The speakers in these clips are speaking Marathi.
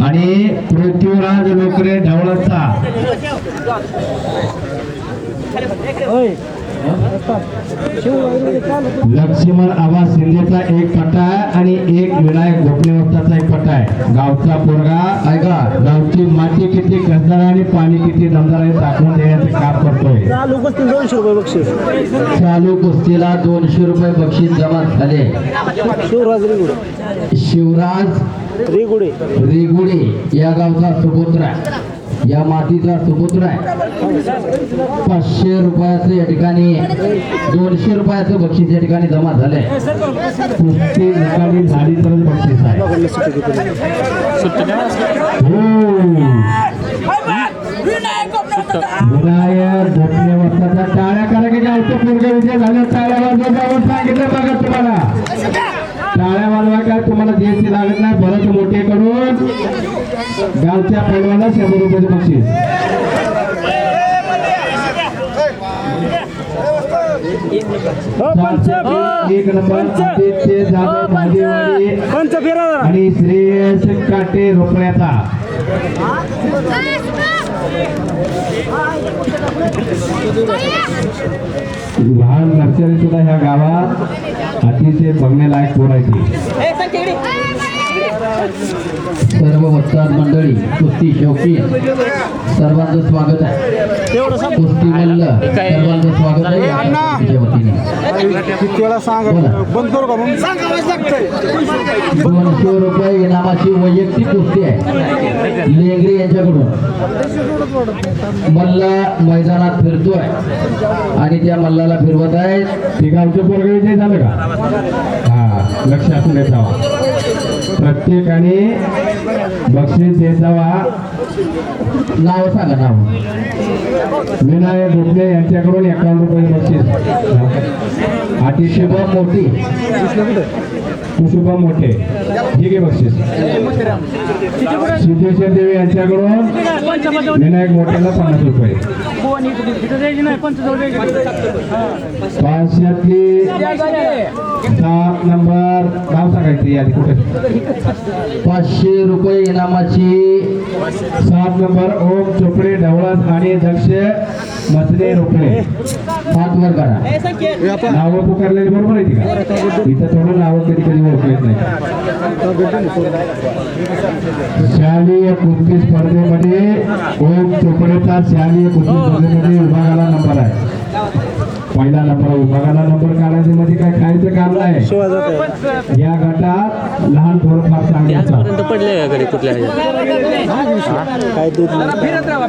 आणि पृथ्वीराज लोकरे ढवळचा लक्ष्मण आबा शिंदेचा एक पट्टा आहे आणि एक विनायक भोपणेवस्ताचा एक पट्टा आहे. गावचा पोरगा ऐका, गावची माती किती कसदार आणि पाणी किती दमदार आहे दाखवून देण्याचे काम करतोय. चालू कुस्ती 200 रुपये बक्षीस. चालू कुस्तीला 200 रुपये बक्षीस जमा झाले. शिवराज रेगुडे या गावचा सुपुत्र आहे, या मातीचा सुपुत्र आहे. 500 रुपयाचं या ठिकाणी 200 रुपयाचं बक्षीस या ठिकाणी जमा झालंय. कुस्ती ठिकाणी झाली तरच बक्षीस आहे. विनायक भोपणेवस्ताचा टाळ्या करा की गावचं पोरगा विजय झालं. टाळ्या वाजवण्यावर सांगितलं बघा तुम्हाला. टाळ्या वाजवा काय तुम्हाला द्यायची लागत नाही. भरत मोठे करून गावच्या पैलवाला 100 रुपयाचं बक्षीस. एक नंबर आदित्य जाधव भाजीवाडी आणि श्रेयस काटे रोकड्याचा. लहान नर्सरी सुद्धा ह्या गावात अतिशय बघण्यालायक पोर आहे ती. सर्व वस्ताद मंडळी, कुस्ती शौकीन सर्वांचं स्वागत आहे. कुस्ती मल्ल सर्वांचं स्वागत आहे या वतीने. 200 रुपये इनामाची वैयक्तिक कुस्ती आहे लेंगरे यांच्याकडून. मल्ल मैदानात फिरतोय आणि त्या मल्लाला फिरवत आहे. ते गावचं पोरगा विजय झालं का? हा, लक्ष असू देत जावा. प्रत्येकाने बक्षीस देत जावा. नाव सांगा, नाव. विनायक भोपणे यांच्याकडून 51 रुपये बक्षीस. अतिशय मोठी कुशुभा मोठे ठीक आहे बक्षीस. सिद्धेश्वर देवी यांच्याकडून विनायक मोठ्याला 50 रुपये. 500तली 7 नंबर नाव सांगायची यादी कुठे. 500 रुपये इनामाची 7 नंबर ओम चोपडे ढवळस आणि दक्ष मसले रोकडे. 5 वर करा. नावं पुकारलेली बरोबर आहे ती का? इथं थोडं नावं कधी कधी ओळखू येत नाही. शालेय कुस्ती स्पर्धेमध्ये ओम चोपडेचा शालेय कुस्ती स्पर्धेमध्ये विभागाला नंबर आहे. पहिला नंबर विभागाला नंबर काढायचे मध्ये काय खायचं काम नाही. या गटात लहान थोडं फार चांगलं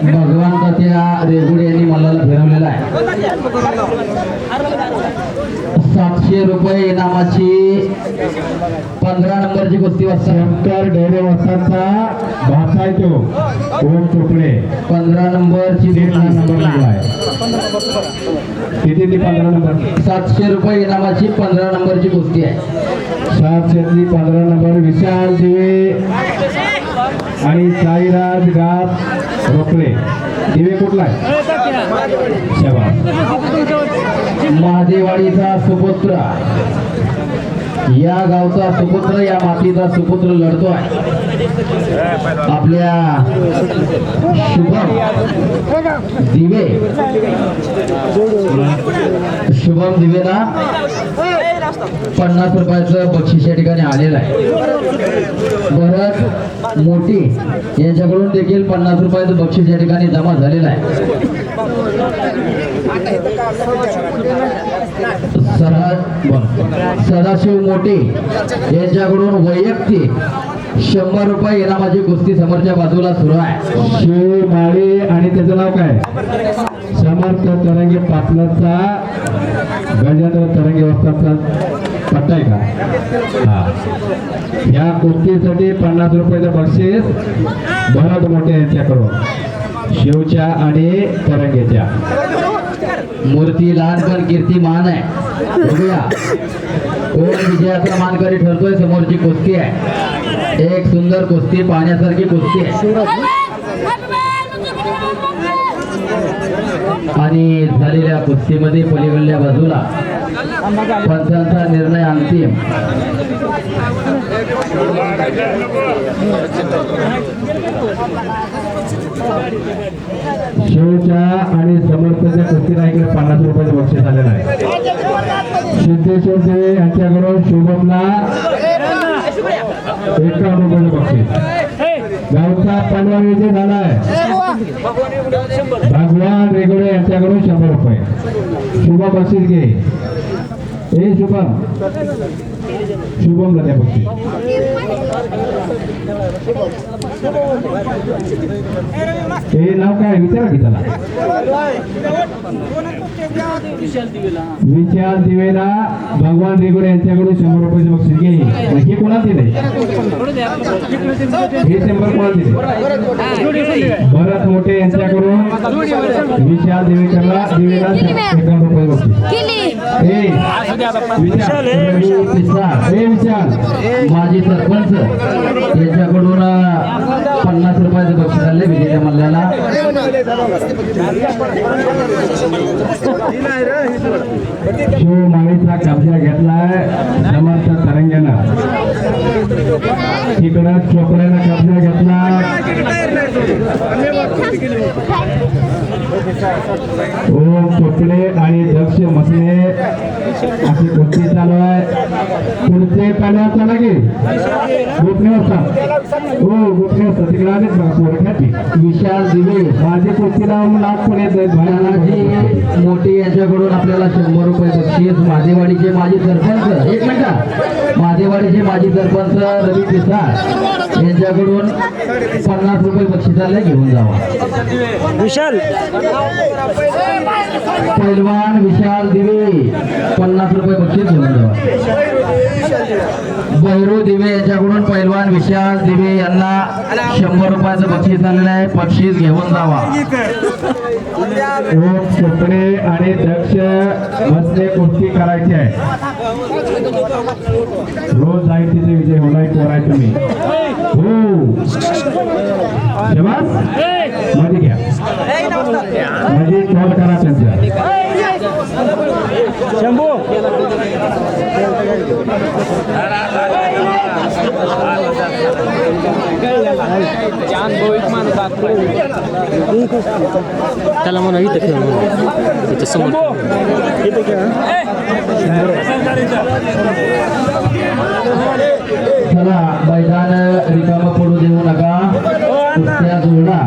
भगवान त्या रेगुडे यांनी मल्लाला फिरवलेला आहे. 700 रुपये इनामाची 15 नंबरची कुस्ती वाजता. शंकर ढेरे वस्ताचा भाषा आहे तो ओम चोपडे. 15 नंबरची 15 नंबर लागला आहे. किती ती 15 नंबर? 700 रुपये इनामाची 15 नंबरची कुस्ती आहे. 700तली 15 नंबर विशाल दिवे आणि साईराज गात रोकडे. दिवे कुठला आहे? महादेवाडीचा सुपुत्र, या गावचा सुपुत्र, या मातीचा सुपुत्र लढतोय. आपल्या शुभम दिवे, शुभम दिवेला 50 रुपयाचं बक्षीस या ठिकाणी आलेलं आहे. भरत मोठी यांच्याकडून देखील 50 रुपयाचं बक्षीस या ठिकाणी जमा झालेलं आहे. सदाशिव मोठे यांच्याकडून वैयक्तिक 100 रुपये इनामाची कुस्ती समोरच्या बाजूला सुरू आहे. शिव माळी आणि त्याचं नाव काय? समर्थ तरंगे पाटलाचा गजेंद्र तरंगे वस्ताचा पट्टा आहे का? हा. या कुस्तीसाठी 50 रुपयाचं बक्षीस भरत मोठे यांच्याकडून. शिवच्या आणि तरंगेच्या मूर्ती लहान पण कीर्तिमान आहे. बघूया कोण विजयाचा मानकरी ठरतोय. समोरची कुस्ती आहे, एक सुंदर कुस्ती, पाहण्यासारखी कुस्ती आहे. आणि झालेल्या कुस्तीमध्ये पलीकडल्या बाजूला पंचांचा निर्णय अंतिम. शिवच्या आणि समर्थच्या कुस्तीला इकडे 50 रुपयाचं बक्षीस आलेलं आहे. सिद्धेश्वर देव यांच्याकडून शुभमला 51 रुपयाचं बक्षीस. गावचा पलवान विजय झालाय. भगवान रेगोडे यांच्याकडून 100 रुपये. शुभम बक्षीस घे. हे शुभम, शुभमला द्या बक्षीस. हे नाव काय विचारा की त्याला. विशाल दिवेला भगवान रेगोडे यांच्याकडून 100 रुपयाचे बक्षीस घे. हे कोणाला दिले? हे 100 कोणाला दिले? भरत मोठे यांच्याकडून विशाल दिवेला 51 रुपये बक्षीस. हे विशाल, हे विशाल माजी सरपंच यांच्याकडून 50 रुपयाचं बक्षीस आले विजेत्या मल्ल्याला. शिवमाळीचा कब्जा घेतलाय समर्थ तरंग्यानं. तिकडं चोपड्यानं कब्जा घेतला. ओम चोपडे आणि दक्ष मसले अशी कुस्ती चालू आहे. पुढचे पाण्यावर चला की गोपनीय असतात. हो गोपनीय असतात तिकडे आलेच बघा पोरं खाती. विशाल दिवे माझी कुस्तीला नाव पण येत भानाजी मोठे यांच्याकडून आपल्याला 100 रुपये बक्षीस. मादेवाडीचे माजी सरपंच, एक मिनिट, मादेवाडीचे माजी सरपंच रवी पिसाळ यांच्याकडून 50 रुपये बक्षिसाला घेऊन जावा. विशाल पैलवान विशाल दिवे 50 रुपये बक्षीस घेऊन जावा. भैरू दिवे यांच्याकडून पैलवान विशाल दिवे यांना 100 रुपयाचं बक्षीस आलेलं आहे. बक्षीस घेऊन जावा. ओम चोपडे आणि दक्ष मसले कुस्ती करायची आहे. रोज जायतीचे विजय होणार कोराय तुम्ही. हो शबास, मध्ये घ्या, मध्ये कॉल करा त्यांचा. शंभू त्याला म्हणा इथं खेळ म्हणून इथं समोर इथं खेळ. चला मैदान रिकामा पडू देऊ नका. कुस्त्या जोडा.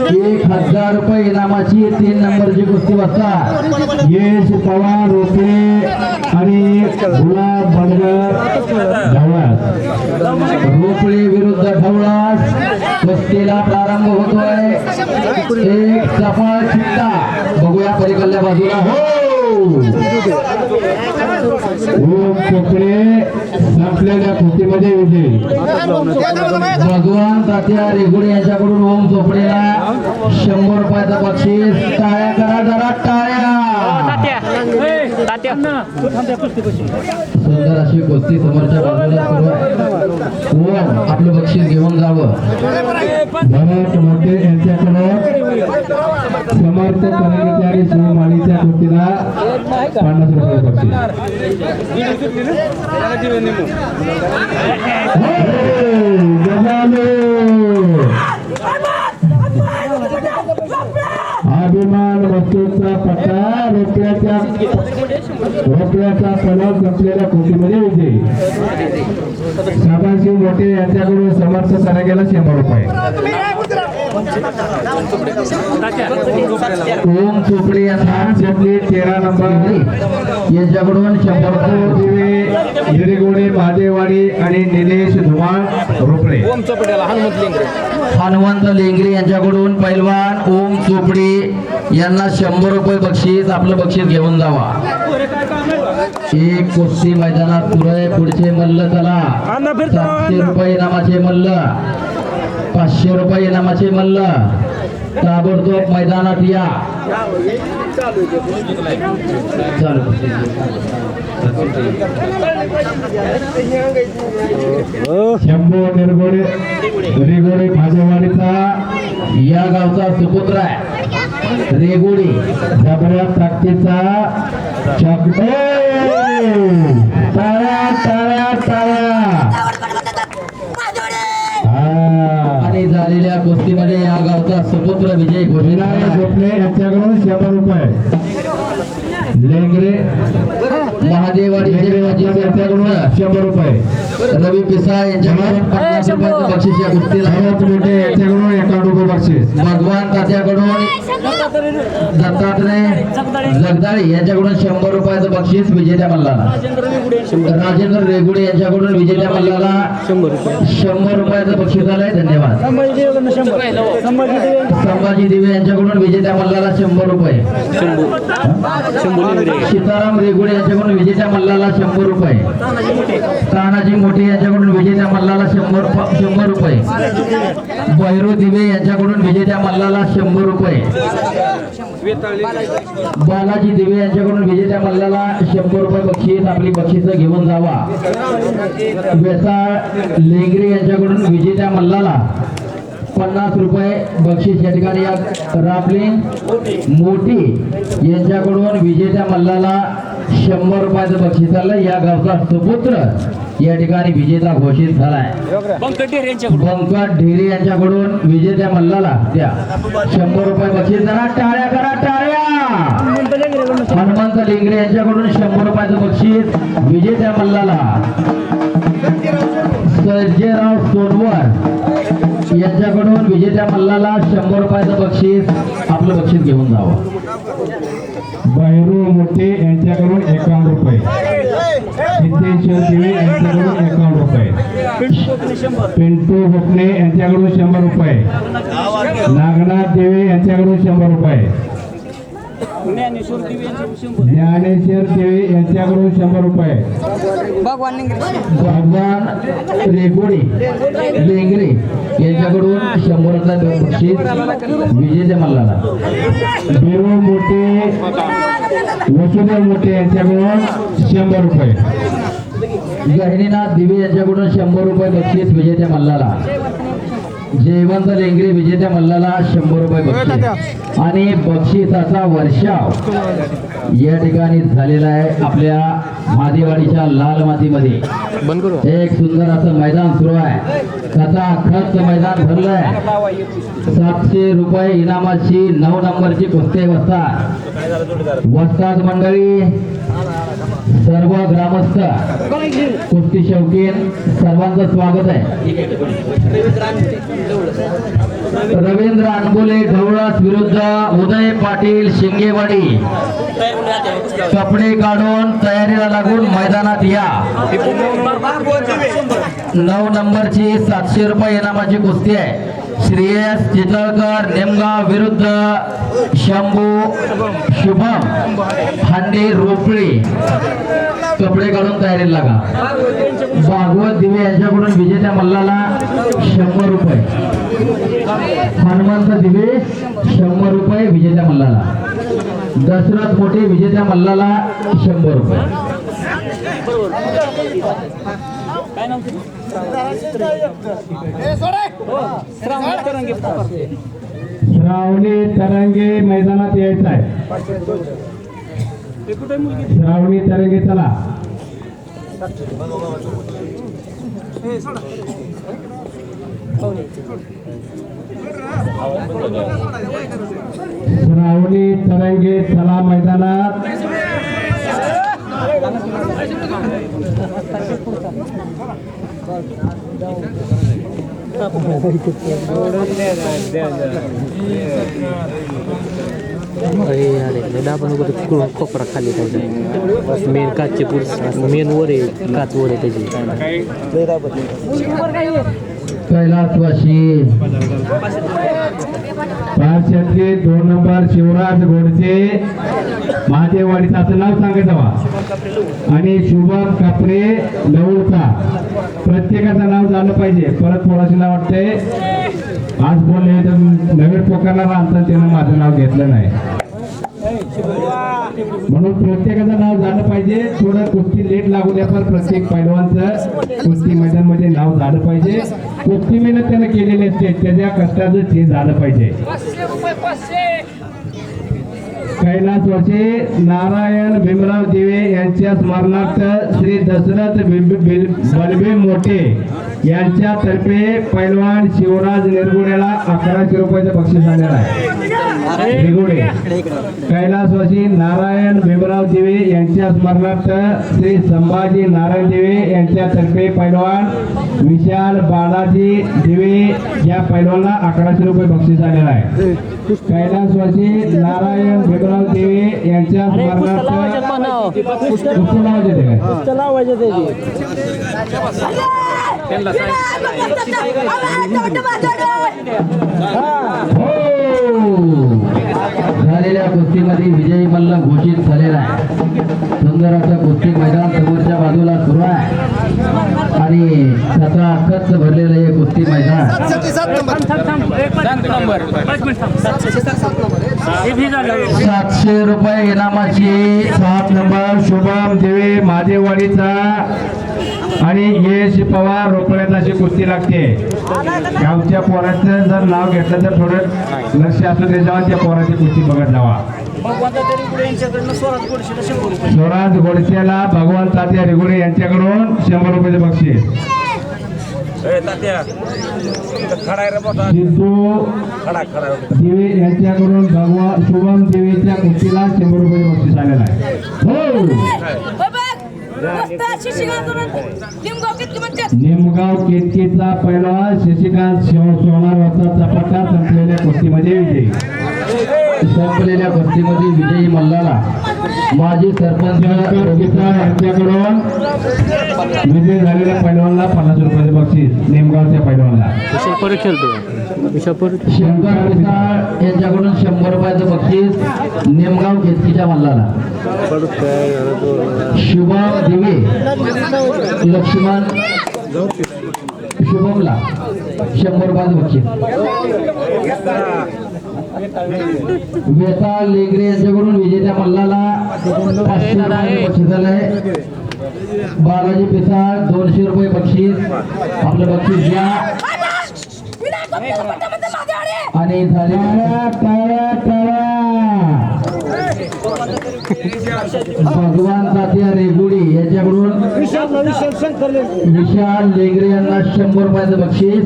₹1000 रुपये इनामाची 3 नंबरची कुस्ती बसता. यश पवार रोपे आणि गुलाब बनगर ढवळास. रोपळे विरुद्ध ढवळास कुस्तीला प्रारंभ होतोय. एक सफळ चित्ता बघूया पलीकडल्या बाजूला. हो ओम चोपडे संपलेल्या कुस्तीमध्ये विजयी. भगवान तात्या रेगुडे यांच्याकडून ओम चोपडेला 100 रुपयाचं बक्षीस. टाळ्या करा जरा, टाळ्या. सुंदर अशी कुस्ती समोरच्या बाजूला सुरू आहे. ओम आपलं बक्षीस घेऊन जावं. भरत मोठे यांच्याकडे समर्थ तरंगीच्या आणि शिवमाळीच्या कुस्तीला 50 रुपये बक्षीस. अभिमान वस्तूंचा पट्टा रोपड्याच्या पलव संपलेल्या कुस्तीमध्ये विजयी. साबाशिव मोठे यांच्याकडून समर्थ तरंगेला 100 रुपये. ओम चोपडे यांना 13 नंबर यांच्याकडून 100 दिवे हिरेगोडे महादेवाडी आणि निलेश धुमाळ रोपडे. हनुमंत लेंगरे यांच्याकडून पैलवान ओम चोपडे यांना 100 रुपये बक्षीस. आपलं बक्षीस घेऊन जावा. एक कुस्ती मैदानात सुरू आहे. पुढचे मल्ल चला. 700 रुपये इनामाचे मल्ल, 500 रुपये इनामाचे मल्ल ताबडतोब मैदानात या. चालू शंभू निरगोडे रिगोडे भाजवाडीचा या गावचा सुपुत्र आहे रेगुडी. जबऱ्या ताकदीचा चॉकलेट. टाळ्या टाळ्या टाळ्या. हा. आणि झालेल्या कुस्तीमध्ये या गावचा सुपुत्र विजय घोषित विनायक झाला. गोपले यांच्याकडून 100 रुपये. लेंगरे महादेवाडी यांच्याकडून 100 रुपये. रवी पिसाळ यांच्याकडून 50 रुपयाचं बक्षीस या कुस्तीला. भगवत मोठे यांच्याकडून 51 रुपये बक्षीस. भगवान तात्याकडून दत्तात्रय जगदाळे यांच्याकडून 100 रुपयाचं बक्षीस विजेत्या मल्लाला. राजेंद्र रेगुडे यांच्याकडून विजेत्या मल्लाला 100 रुपयाचं बक्षीस आलंय. धन्यवाद. संभाजी दिवे यांच्याकडून विजेत्या मल्लाला 100 रुपये. सीताराम रेगुडे यांच्याकडून विजेत्या मल्लाला 100 रुपये. तानाजी मोठे यांच्याकडून विजेत्या मल्लाला 100 रुपये. भैरू दिवे यांच्याकडून विजेत्या मल्लाला 100 रुपये. बालाजी दिवे यांच्याकडून विजेत्या मल्लाला 100 रुपये बक्षीस. आपली बक्षिसं घेऊन जावा. वेसाळ लेंगरे यांच्याकडून विजेत्या मल्लाला 50 रुपये बक्षीस. या ठिकाणी या रापलिंग मोठी यांच्याकडून विजेत्या मल्लाला 100 रुपयाचं बक्षीस आलं. या गावचा सुपुत्र या ठिकाणी विजेता घोषित झालाय. बंकट ढेरे यांच्याकडून विजेत्या मल्लाला द्या 100 रुपये बक्षीस. जरा टाळ्या करा टाळ्या. हनुमंत लिंगरे यांच्याकडून 100 रुपयाचं बक्षीस विजेत्या मल्लाला. सर्जेराव सोनवर यांच्याकडून विजेत्या मल्लाला 100 रुपयाचं बक्षीस. आपलं बक्षीस घेऊन जावं. बहिरू मोठे यांच्याकडून 51 रुपये. सिद्धेश्वर दिवे यांच्याकडून 51 रुपये. पिंटू गोपने यांच्याकडून 100 रुपये. नागनाथ देवे यांच्याकडून 100 रुपये. ज्ञानेश्वर देवे यांच्याकडून 100 रुपये. भगवान रेगोडे लेंगरे यांच्याकडून 100 रुपये बक्षीस विजेत्या मल्लाला. बिरू मोठे वसुदेव मोठे यांच्याकडून 100 रुपये. गहिनीनाथ दिवे यांच्याकडून 100 रुपये बक्षीस विजेत्या मल्लाला. जयवंत लेंगरे विजेत्या मल्लाला 100 रुपये बक्षीस. आणि बक्षिसाचा वर्षाव या ठिकाणी झालेला आहे. आपल्या महादेवाडीच्या लाल मातीमध्ये एक सुंदर असं मैदान सुरू आहे. त्याचा खर्च मैदान भरलंय. 700 रुपये इनामाची 9 नंबरची कुस्ती वस्ताद मंडळी, सर्व ग्रामस्थ, कुस्ती शौकीन सर्वांचं स्वागत आहे. रवींद्र अनबोले ढवळास विरुद्ध उदय पाटील शिंगेवाडी. कपडे काढून तयारीला लागून मैदानात या. 9 नंबरची 700 रुपये इनामाची कुस्ती आहे. श्रेयस चितळकर नेमगाव विरुद्ध शंभू शुभम हांडे रोपळे. कपडे काढून तयारीला लागा. भागवत दिवे यांच्याकडून विजेत्या मल्लाला 100 रुपये. हनुमंत दिवे 100 रुपये विजेत्या मल्लाला. दशरथ मोठे विजेत्या मल्लाला 100 रुपये. श्रावणी तरंगे मैदानात यायचं आहे. श्रावणी तरंगे चला. श्रावणी तरंगे चला मैदानात. अरे अरे दाबा नको कोपरा खाली त्याच्या मेन काचचे पुरुष मेन वर आहे. काच वर आहे त्याची. कैलासवासी 2 नंबर शिवराज घोडचे महादेववाडीचं असं नाव सांगायचं वा. आणि शुभम कापरे लवळचा. प्रत्येकाचं नाव झालं पाहिजे. परत थोडाशीला वाटतंय आज बोलले तर नवीन पोकारला आमचं त्यानं माझं नाव घेतलं नाही. म्हणून प्रत्येकाचं नाव झालं पाहिजे. थोडं कुस्ती लेट लागू द्या, पण प्रत्येक पैलवानचं कुस्ती मैदानमध्ये नाव झालं पाहिजे. कुस्ती मेहनत त्यानं केलेली असते, त्याच्या कष्टाचं ते झालं पाहिजे. कैलासवासी नारायण भीमराव दिवे यांच्या स्मरणार्थ श्री दशरथ बलबे मोठे यांच्यातर्फे पैलवान शिवराज निरगुडेला 1100 रुपयाचं बक्षीस आलेलं आहे. निरगुडे कैलासवासी नारायण भीमराव दिवे यांच्या स्मरणार्थ श्री संभाजी नारायण दिवे यांच्यातर्फे पैलवान विशाल बालाजी दिवे या पैलवानला 1100 रुपये बक्षीस आलेलं आहे. कैलासवासी नारायण भीमराव देवे यांच्या स्मरणार्थ झालेल्या कुस्तीमध्ये विजयी मल्ल घोषित झालेला आहे. सुंदर असं कुस्ती मैदान समोरच्या बाजूला सुरू आहे आणि त्याचा कच्च भरलेलं हे कुस्ती मैदान. 700 रुपये इनामाची 7 नंबर शुभम देवे महादेववाडीचा आणि यश पवार रोकड्यात अशी कुस्ती लागते. गावच्या पोराचं जर नाव घेतलं तर थोडं लक्ष असू दे, जाऊन त्या पोराची कुस्ती बघत जावा. स्वराज गोडसेला भगवान तात्या रेगुडे यांच्याकडून 100 रुपयाचे बक्षीस. सिद्धू देवे यांच्याकडून भगवान शुभम देवीच्या कुस्तीला 100 रुपयाचे बक्षीस आलेलं आहे. हो निमगाव केतकीचा पहिला शशिकांत सोनार वाजता चपाटा संपलेल्या कुस्तीमध्ये विजयी. संपलेल्या कुस्तीमध्ये विजयी मल्लाला माजी सरपंच यांच्याकडून विजय झालेल्या पैलवानला 50 रुपयाचे बक्षीस. नेमगावच्या पैलवानला शंकर पिसाळ यांच्याकडून 100 रुपयाचं बक्षीस. नेमगाव केतकीच्या मल्लाला शुभम दिवे लक्ष्मण शुभमला 100 रुपयाचं बक्षीस. वेता लेगरे यांच्याकडून विजेत्या मल्लाला 500 रुपये बक्षीस झालंय. बालाजी पिसाळ 200 रुपये बक्षीस. आपलं बक्षीस घ्या आणि भगवान तात्या रेगुडी यांच्याकडून विशाल लेगरे यांना 100 रुपयाचं बक्षीस.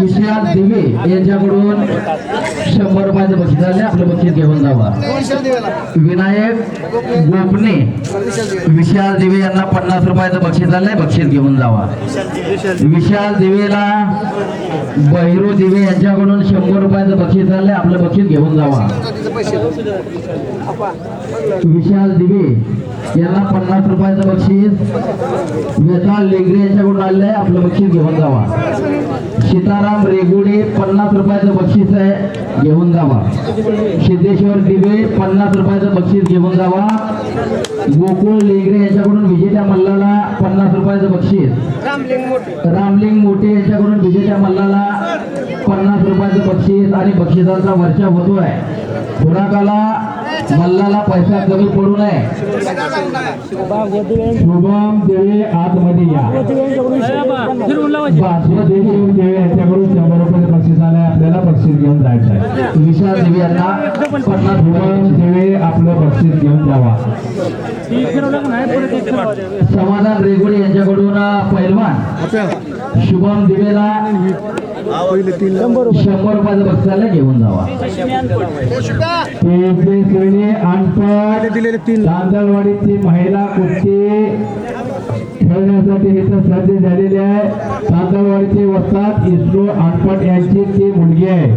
विशाल दिवे यांच्याकडून 100 रुपयाचं बक्षीस झाले. आपलं बक्षीस घेऊन जावा. विनायक गोपने विशाल दिवे यांना 50 रुपयाचं बक्षीस झालंय. बक्षीस घेऊन जावा. विशाल दिवेला बहिरू दिवे यांच्याकडून 100 रुपयाचं बक्षीस झालंय. आपलं बक्षीस घेऊन जावा. विशाल दिवे यांना 50 रुपयाचं बक्षीस. वेताळ लेगरे यांच्याकडून आलेलं आहे. आपलं बक्षीस घेऊन जावा. सीताराम रेगुडे 50 रुपयाचं बक्षीस आहे. घेऊन जावा. सिद्धेश्वर दिवे 50 रुपयाचं बक्षीस घेऊन जावा. गोकुळ लेगरे यांच्याकडून विजेत्या मल्लाला 50 रुपयाचं बक्षीस. रामलिंग मोठे यांच्याकडून विजेत्या मल्लाला 50 रुपयाचं बक्षीस आणि बक्षिसांचा वर्षा होतोय. खुराकाला मल्लाला पैसा कमी पडू नये. शुभम देवे आतमध्ये या. वासुदेव देवे यांच्याकडून 100 रुपयाचे बक्षीस आलंय. आपल्याला बक्षीस घेऊन जायचं आहे. विशाल देवी यांना 50 शुभम देवे आपलं बक्षीस घेऊन जावा. समाधान रेगुडे यांच्याकडून पैलवान शुभम दिवेला 100 रुपयाचं बक्षीस आलंय. घेऊन जावा. तांदळवाडीची महिला कुस्ती खेळण्यासाठी इथं सज्ज झालेली आहे. तांदळवाडीचे वस्ताद इस्रो अनपट यांची ती मुलगी आहे.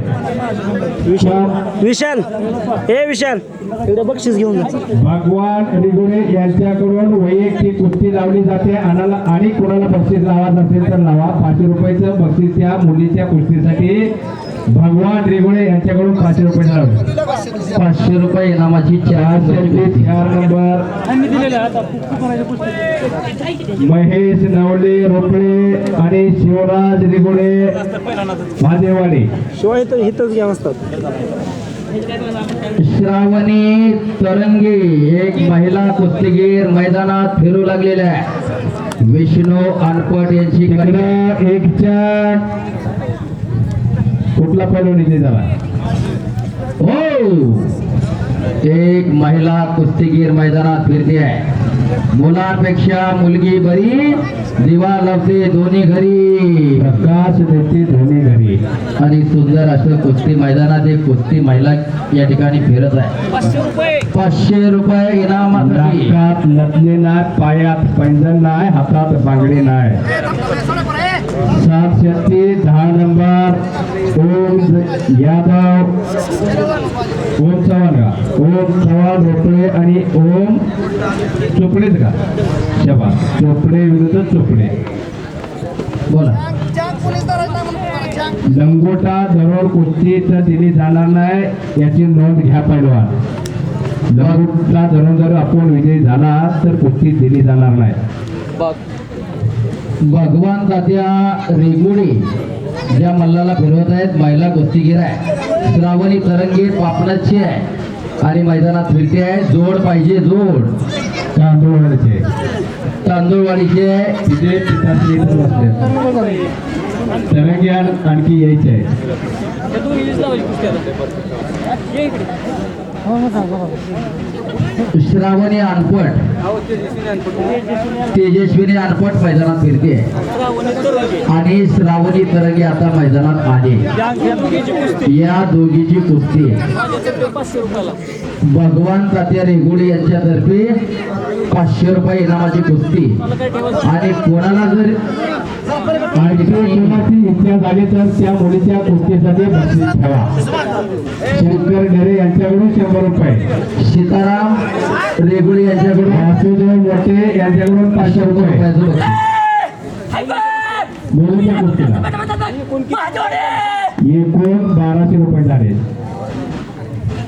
विशाल इकडे बक्षीस घेऊन भगवान रिगुडे यांच्याकडून वैयक्तिक कुस्ती लावली जाते. आणि कोणाला बक्षीस लावायचं असेल तर लावा. 500 रुपयाचं बक्षीस त्या मुलीच्या कुस्तीसाठी भगवान रिगुडे यांच्याकडून 500 रुपये लावले. 500 रुपये इनामाची 4 नंबर महेश नवले रोपळे आणि शिवराज रिगुडे महादेवाडी. शिवाय इथंच घ्या असतात. श्रावणी तरंगे एक महिला कुस्तीगीर मैदानात फिरू लागलेल्या आहे. विष्णू अनपट यांची कन्या. तिकडं एकच्या कुठला पैलवान इथे झाला हो, एक महिला कुस्तीगीर मैदानात फिरते आहे. मुलांपेक्षा मुलगी बरी, दिवा लावते दोन्ही घरी, प्रकाश देते दोन्ही घरी. आणि सुंदर असं कुस्ती मैदानात एक कुस्ती महिला या ठिकाणी फिरत आहे. 500 रुपये इनामासाठी. नाकात लटणे नाही, पायात पैंजण नाही, हातात बांगडी नाही. 736 नंबर ओम यादव, ओम चव्हाण का, ओम चव्हाण रोपळे आणि ओम चोपडेच का, शबा चोपडे विरुद्ध चोपडे. बोला. लंगोटा जवळ कुस्ती तर दिली जाणार नाही याची नोंद घ्या पैलवान. लंगोटा धरून जर आपण विजयी झाला तर कुस्ती दिली जाणार नाही. भगवान तात्या रेगुडे ज्या मल्लाला फिरवत आहेत महिला कुस्तीगीर आहे. श्रावणी तरंगे पापनाची आहे आणि मैदानात फिरते आहे. जोड पाहिजे, जोड. तांदूळवाडीचे तांदूळवाडीची आहे. तिथे पिताश्री इथं बसले. तरंगी आणखी यायचे आहे. श्रावणी अनपट, तेजस्विनी अनपट मैदानात फिरते आणि श्रावणी तरंगे आता मैदानात आले. या दोघीची कुस्ती भगवान तात्या रेगुडे यांच्यातर्फे 500 रुपये इनामाची कुस्ती. आणि कोणाला जर आणखी कोणाची इच्छा झाली तर त्या मुलीच्या कुस्तीसाठी बक्षीस ठेवा. शंकर ढेरे यांच्याकडून 100 रुपये, सीताराम रेगुडे यांच्याकडून वासुदेव मोठे यांच्याकडून 500 रुपये. रुपयाचं बक्षीस. मुलीच्या कुस्तीला एकूण 1200 रुपये झाले.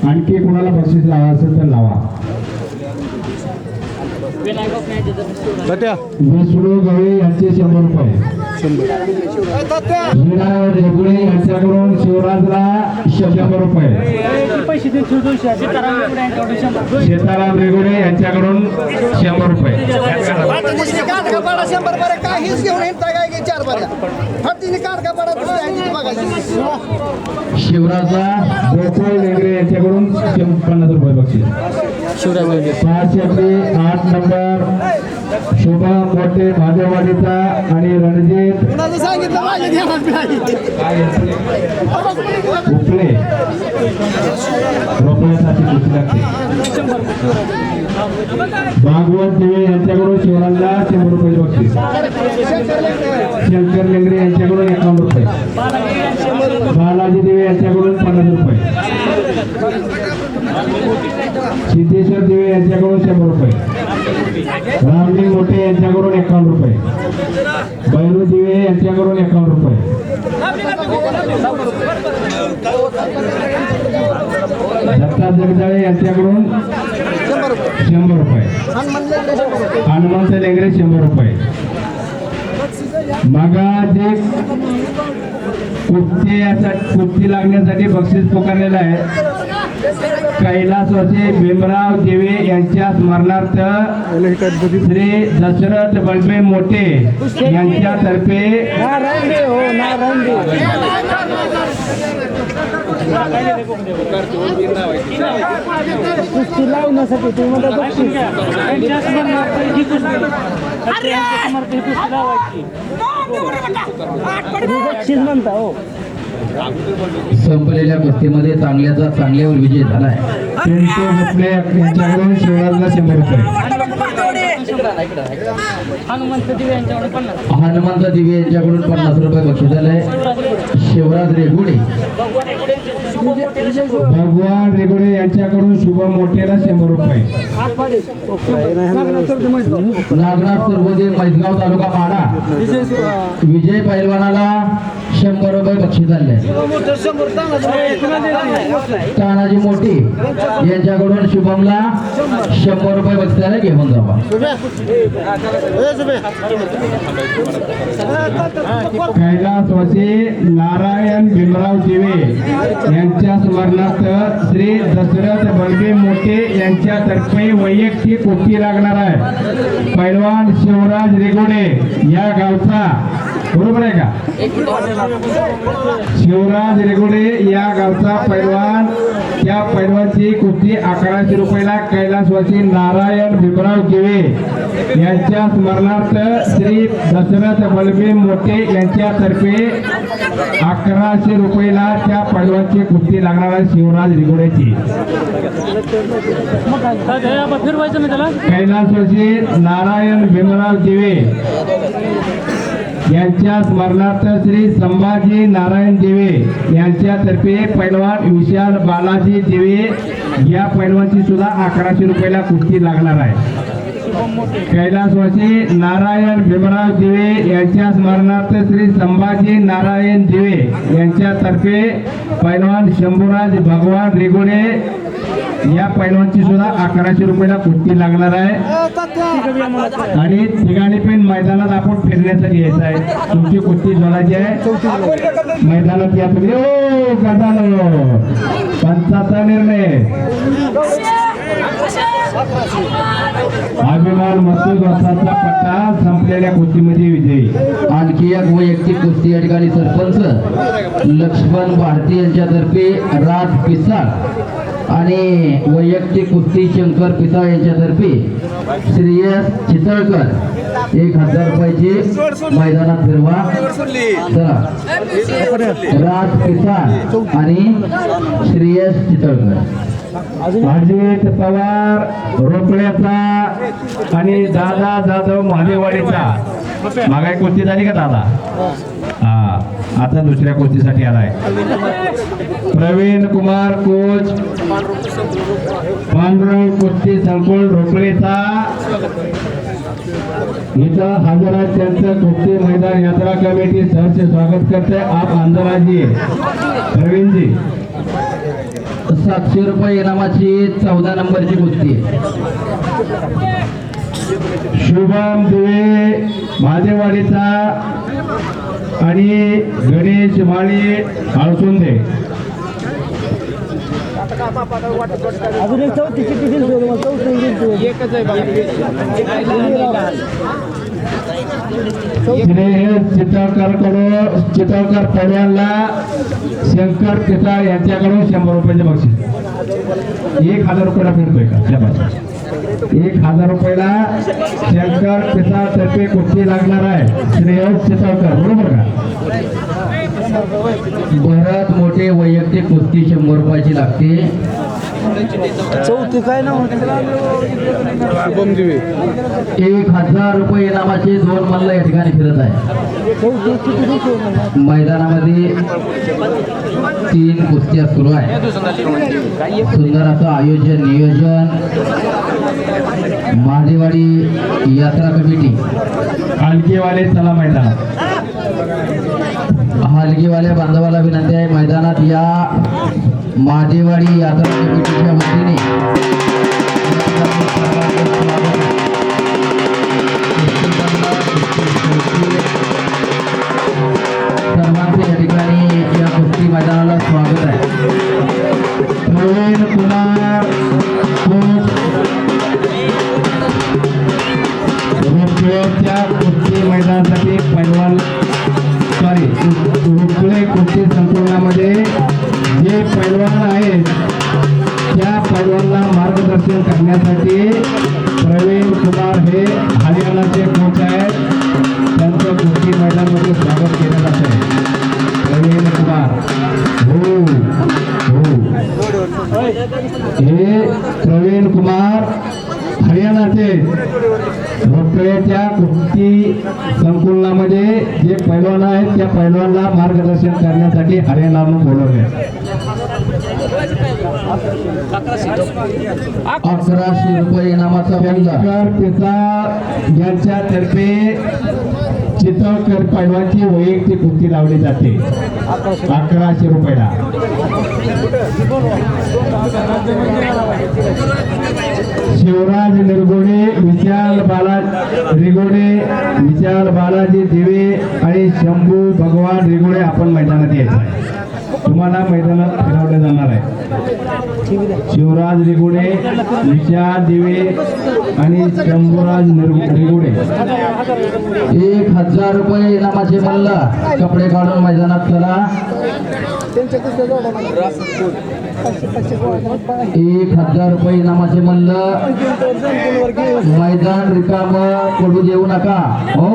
आणखी कोणाला बक्षीस लावा असेल तर लावा. विष्णू गवळी यांचे 100 रुपये. मीरा रेगुडे यांच्याकडून शिवराजला 100 रुपये. सीताराम रेगुडे यांच्याकडून 100 रुपये. काहीच घेऊन येता काय की 4 बऱ्या हत्तीने काढका पडा शिवराजला गोकुळ लेंगरे यांच्याकडून 50 रुपये बक्षीस. 508 नंबर शोभा मोठे भादेवाडीचा आणि रणजित कुणाचं सांगितलं माझ्या ध्यानात नाही. उपले रोपण्यासाठी कुस्ती लागते. भागवत दिवे यांच्याकडून शिवराजला 100 रुपये बक्षीस. शंकर लेंगरे यांच्याकडून 51 रुपये. बालाजी दिवे यांच्याकडून 50 रुपये. सिद्धेश्वर दिवे यांच्याकडून 100 रुपये. रामलिंग मोठे यांच्याकडून 51 रुपये. बैरू दिवे यांच्याकडून 51 रुपये. दत्ता जगदाळे यांच्याकडून 100 रुपये. हनुमंत लेंगरे 100 रुपये. मगा जे कुस्ती लागण्यासाठी बक्षीस पुकारलेलं आहे. कैलासवासी भीमराव दिवे यांच्या स्मरणार्थ श्री दशरथ बळबे मोठे यांच्यातर्फे कुस्ती लावण्यासाठी तुम्ही म्हणता बक्षीस बक्षीस म्हणता हो. संपलेल्या कुस्तीमध्ये चांगल्याचा चांगल्यावर विजय झालाय. पिंटू गुप्ले यांच्याकडून शिवराजला 100 रुपये. हनुमंत दिवे यांच्याकडे 50. हनुमंत दिवे यांच्याकडून 50 रुपये बक्षीस झालंय. शिवराज रेगुडे, भगवान रेगुडे यांच्याकडून शुभम मोठेला 100 रुपये. नागनाथ सुरवदे मैसगाव तालुका माडा विजय पैलवानाला 100 रुपये बक्षीस आले तानाजी मोठी यांच्याकडून शुभमला 100 रुपये बक्षीस आले घेऊन जावा कैलासवासी नारायण भीमराव दिवे यांच्या स्मरणार्थ श्री दशरथ बलबे मोठे यांच्यातर्फे वैयक्तिक कुस्ती लागणार आहे पैलवान शिवराज रेगोडे या गावचा बरोबर आहे का शिवराज रेगोडे या गावचा पैलवान त्या पैलवानची कुस्ती 1100 रुपयाला कैलासवासी नारायण भीमराव दिवे यांच्या स्मरणार्थ श्री दशरथ बलबे मोठे यांच्यातर्फे 1100 रुपयाला त्या पैलवानची कुस्ती लागणार आहे शिवराज रेगोडेची कैलासवासी नारायण भीमराव दिवे यांच्या स्मरणार्थ श्री संभाजी नारायण दिवे यांच्यातर्फे पैलवान विशाल बालाजी दिवे या पैलवानची सुद्धा 1100 रुपयाला कुस्ती लागणार आहे कैलासवासी नारायण भीमराव दिवे यांच्या स्मरणार्थ श्री संभाजी नारायण दिवे यांच्यातर्फे पैलवान शंभूराज भगवान रेगोडे या पैलवानची सुद्धा 1100 रुपयाला कुस्ती लागणार आहे आणि तिघांनी पण मैदानात आपण फिरण्यासाठी यायचं आहे तुमची कुस्ती जोडायची आहे मैदानात या तुम्ही ओ गदानो पंचाचा निर्णय अभिमान मसूद वर्षाचा पट्टा संपलेल्या कुस्तीमध्ये विजयी आणखी एक वैयक्तिक कुस्ती या ठिकाणी सरपंच लक्ष्मण भारती यांच्यातर्फे राज पिसाळ आणि वैयक्तिक कुस्ती शंकर पिसाळ यांच्यातर्फे श्रेयस चितळकर 1000 रुपयाची मैदानात फिरवा चला राज पिसाळ आणि श्रेयस चितळकर अजित पवार रोकड्याचा आणि दादा जाधव महादेवाडीचा मागाई कुस्ती झाली का दादा हा आता दुसऱ्या कुस्तीसाठी आलाय प्रवीण कुमार कोच पांडुरंग कुस्ती संकुल रोकडेचा इथं हजर आहेत त्यांचं कुस्ती मैदान यात्रा कमिटी सहर्ष स्वागत करते आप अंदर आजिए प्रवीण जी 700 रुपये इनामाची 14 नंबरची कुस्ती शुभम दिवे महादेवाडीचा आणि गणेश माळी आळसुंदे चितळकर पैलवानला शंकर पिसाळ यांच्याकडून 100 रुपयाचे बक्षीस 1000 रुपयाला फिरतोय का त्यापासून 1000 रुपयाला शंकर पिसाळ तर्फे कुस्ती लागणार आहे श्रेयस चितळकर बरोबर का भरत मोठे वैयक्तिक कुस्ती 100 रुपयाची लागते चौथी काय नाव शुभम दिवे 1000 रुपये इनामाचे 2 मल्ल या ठिकाणी फिरत आहे मैदानामध्ये 3 कुस्त्या सुरू आहे सुंदर असं आयोजन नियोजन महादेवाडी यात्रा कमिटी हलकेवाले चला मैदानात हलगीवाल्या बांधवाला विनंती आहे मैदानात या महादेवाडी यात्रा कमिटीच्या वतीने सर्वांचे या ठिकाणी या कुस्ती मैदानाला स्वागत आहे प्रवीण कुमार रोपवेच्या कुस्ती मैदानासाठी पैलवान रोपवे कुस्ती संकुलामध्ये जे पैलवान आहेत त्या पैलवानला मार्गदर्शन करण्यासाठी प्रवीण कुमार हे हरियाणाचे कोच आहेत त्यांचं कुस्ती मैदानामध्ये स्वागत केलं जात आहे प्रवीण कुमार हो हे प्रवीण कुमार हरियाणाचे रोपवेच्या कुस्ती संकुलामध्ये जे पैलवान आहेत त्या पैलवानला मार्गदर्शन करण्यासाठी हरियाणावरून बोलवले 1100 रुपये इनामाचा बंद शंकर पिसाळ यांच्यातर्फे चितळकर पैलवानची वैयक्तिक कुस्ती लावली जाते 1100 रुपयाला. शिवराज निरगुडे, विशाल बालाजी दिवे आणि शंभू भगवान रिगोडे आपण मैदानात यायचं आहे. तुम्हाला मैदानात फिरवलं जाणार आहे. शिवराज रिगुडे, विशाल दिवे आणि शंभूराज रिगुडे. 1000 रुपये इनामाचे मल्ल कपडे काढून मैदानात चला. 1000 रुपये इनामाचे मल्ल. मैदान रिकाम पडू देऊ नका. हो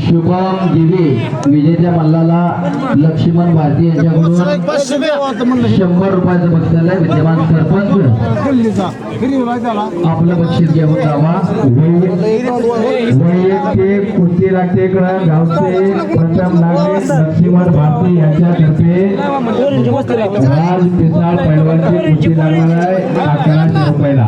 शुभम दिवे विजेत्या मल्लाला लक्ष्मण भारती यांच्याकडून 100 रुपयाचं बक्षीस आहे. विद्यमान सरपंच आपलं बक्षीस घेऊन जावा. वैयक्तिक कुस्ती लागते गावचे प्रथम नागरिक लक्ष्मण भारती यांच्यातर्फे राज पिसाळ पैलवानची कुस्ती लागणार आहे 1100 रुपयाला.